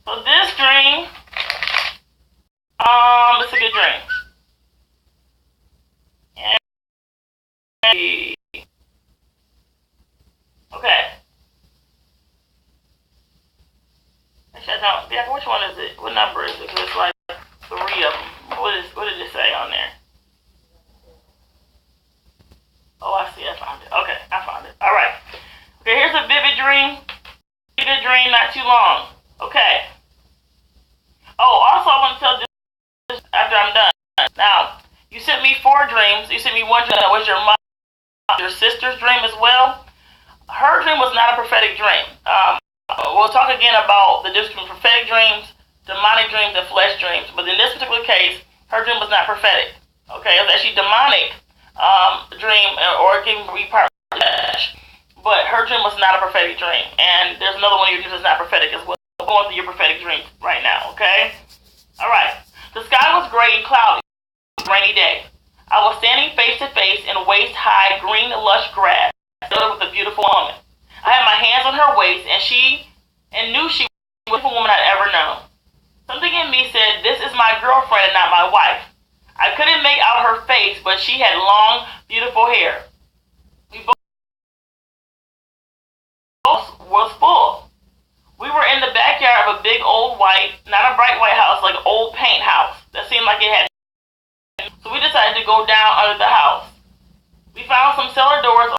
So this dream, it's a good dream. Okay. Actually, I don't. Yeah, which one is it? What number is it? Because it's like 3 of them. What did it say on there? Oh, I see. I found it. Okay, I found it. All right. Okay, here's a vivid dream. Good dream, not too long. Okay. Oh, also I want to tell this after I'm done. Now, you sent me 4 dreams. You sent me one dream that was your mom, your sister's dream as well. Her dream was not a prophetic dream. We'll talk again about the difference between prophetic dreams, demonic dreams, and flesh dreams. But in this particular case, her dream was not prophetic. Okay, it was actually demonic dream, or it can be part of flesh. But her dream was not a prophetic dream. And there's another one of your dreams that's not prophetic as well. We're going through your prophetic dreams right now, okay? All right. The sky was gray and cloudy. It was a rainy day. I was standing face to face in waist-high green lush grass with a beautiful woman. I had my hands on her waist, and knew she was the most beautiful woman I'd ever known. Something in me said, this is my girlfriend and not my wife. I couldn't make out her face, but she had long, beautiful hair. We both was full. We were in the backyard of a big old white, not a bright white house, like old paint house that seemed like it had. So we decided to go down under the house. We found some cellar doors.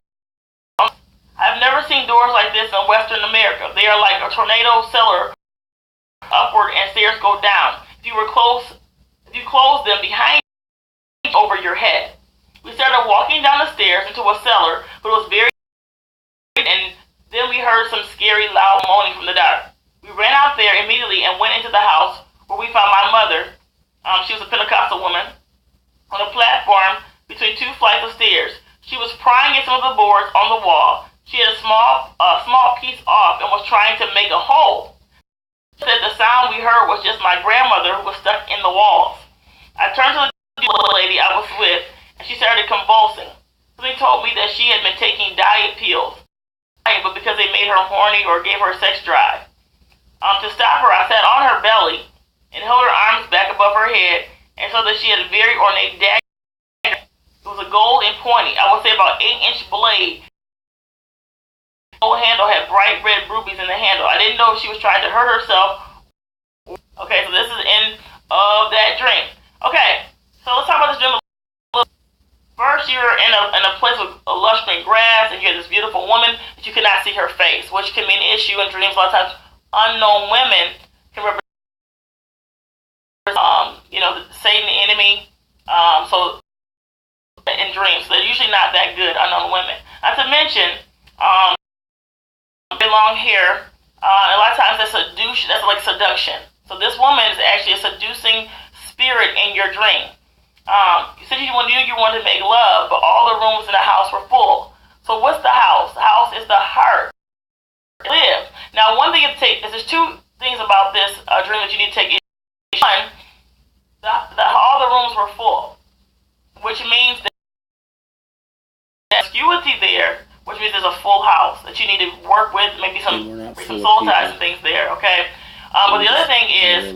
I've never seen doors like this in Western America. They are like a tornado cellar, upward and stairs go down. If you close them behind you, over your head. We started walking down the stairs into a cellar, but it was very, and then we heard some scary, loud moaning from the dark. We ran out there immediately and went into the house where we found my mother. She was a Pentecostal woman on a platform between 2 flights of stairs. She was prying at some of the boards on the wall. She had a small piece off and was trying to make a hole. She said the sound we heard was just my grandmother who was stuck in the walls. I turned to the lady I was with, and she started convulsing. Somebody told me that she had been taking diet pills, but because they made her horny or gave her a sex drive. To stop her, I sat on her belly and held her arms back above her head, and saw that she had a very ornate dagger. It was a gold and pointy, I would say about 8-inch blade. The whole handle had bright red rubies in the handle. I didn't know if she was trying to hurt herself. Okay, so this is the end of that dream. Okay, so let's talk about this dream a little. First, you're in a place with a lush green grass, and you have this beautiful woman, but you cannot see her face, which can be an issue in dreams. A lot of times, unknown women can represent, Satan, the enemy. So in dreams, so they're usually not that good, unknown women. Not to mention, long hair. A lot of times that's like seduction. So this woman is actually a seducing spirit in your dream. You said you wanted to make love, but all the rooms in the house were full. So what's the house? The house is the heart. Live. Now, one thing to take is there's 2 things about this dream that you need to take. One, all the rooms were full, which means that there's acuity there, which means there's a full house that you need to work with, maybe some soul ties and things there, okay? But the other thing is,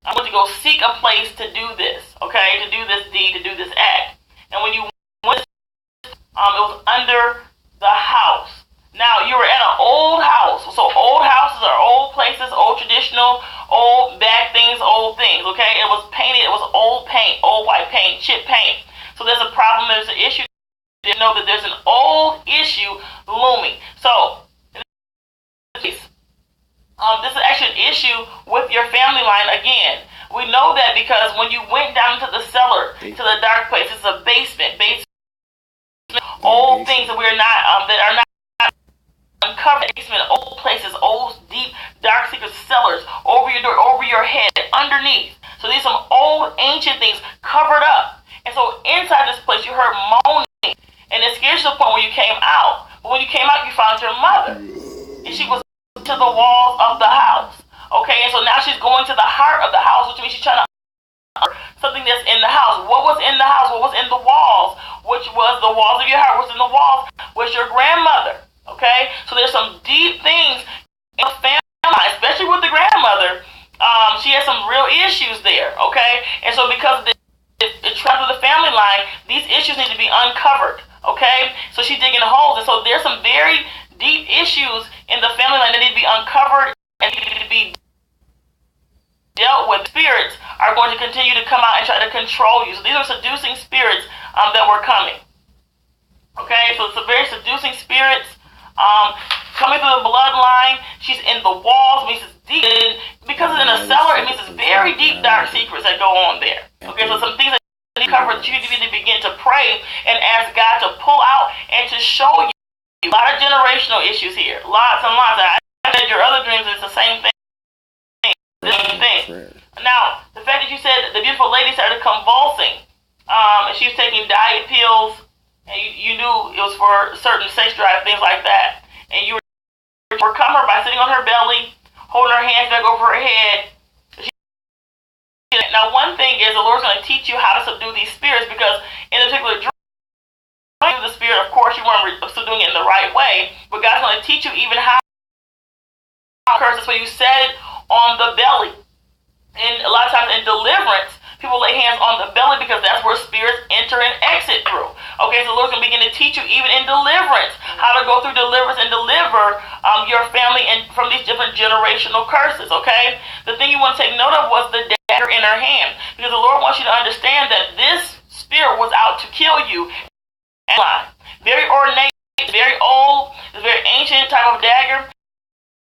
I want to go seek a place to do this, okay? To do this deed, to do this act. And when you went, it was under the house. Now, you were at an old house. So old houses are old places, old traditional, old bad things, old things, okay? It was painted, it was old paint, old white paint, chip paint. So there's a problem, there's an issue. You know that there's an old issue looming. So, this is actually an issue with your family line again. We know that because when you went down to the cellar, to the dark place, it's a basement, old things that we're not, that are not uncovered, basement, old places, old, deep, dark, secret cellars, over your door, over your head, underneath. So these are some old, ancient things covered up. And so inside this place, you heard moaning. And it scares you to the point where you came out. But when you came out, you found your mother. And she was to the walls of the house. Okay, and so now she's going to the heart of the house, which means she's trying to something that's in the house. What was in the house? What was in the walls? Which was the walls of your heart. What's in the walls was your grandmother. Okay, so there's some deep things in the family, especially with the grandmother, okay? And so because it travels through the family line, these issues need to be uncovered, okay? So she's digging holes, and so there's some very deep issues in the family line that need to be uncovered and need to be dealt with. Spirits are going to continue to come out and try to control you. So these are seducing spirits that were coming. Okay, so it's a very seducing spirits coming through the bloodline. She's in the walls. It means it's deep. Because it's in a cellar, it means it's very deep, dark secrets that go on there. Okay, so some things that you need to cover that you need to begin to pray and ask God to pull out and to show you. A lot of generational issues here. Lots and lots. I said your other dreams is the same thing. Now, the fact that you said the beautiful lady started convulsing, and she was taking diet pills, and you knew it was for certain sex drive, things like that, and you were overcome her by sitting on her belly, holding her hands back over her head. Now, one thing is the Lord's going to teach you how to subdue these spirits, because in a particular dream, the spirit, of course, you weren't subduing it in the right way, but God's going to teach you even how to curse. So you said it on the belly. And a lot of times in deliverance, people lay hands on the belly because that's where spirits enter and exit through. Okay, so the Lord's going to begin to teach you even in deliverance how to go through deliverance and deliver your family and from these different generational curses. Okay, the thing you want to take note of was the dagger in her hand, because the Lord wants you to understand that this spirit was out to kill you. Very ornate, very old, it's a very ancient type of dagger.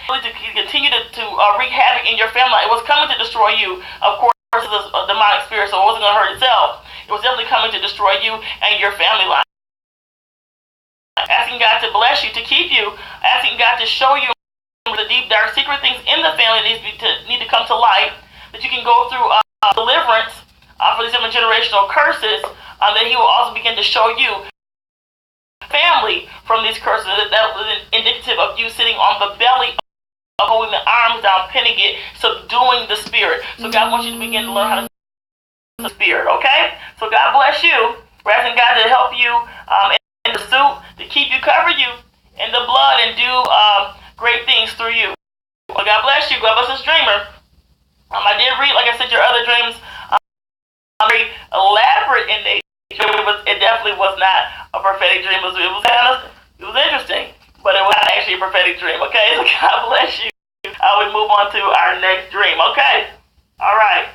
To continue to wreak havoc in your family. It was coming to destroy you. Of course, it's a demonic spirit, so it wasn't going to hurt itself. It was definitely coming to destroy you and your family line. Asking God to bless you, to keep you, asking God to show you the deep, dark, secret things in the family that need to come to light, that you can go through deliverance for these different generational curses, that He will also begin to show you family from these curses. That was indicative of you sitting on the belly, holding the arms down, pinning it, subduing the spirit. So God wants you to begin to learn how to subdue the spirit, okay? So God bless you. We're asking God to help you in pursuit, to keep you, cover you in the blood, and do great things through you. Well, God bless you. God bless this dreamer. I did read, like I said, your other dreams very elaborate in nature. It definitely was not a prophetic dream. It was interesting, but it was not actually a prophetic dream, okay? So God bless you. We move on to our next dream, okay? All right.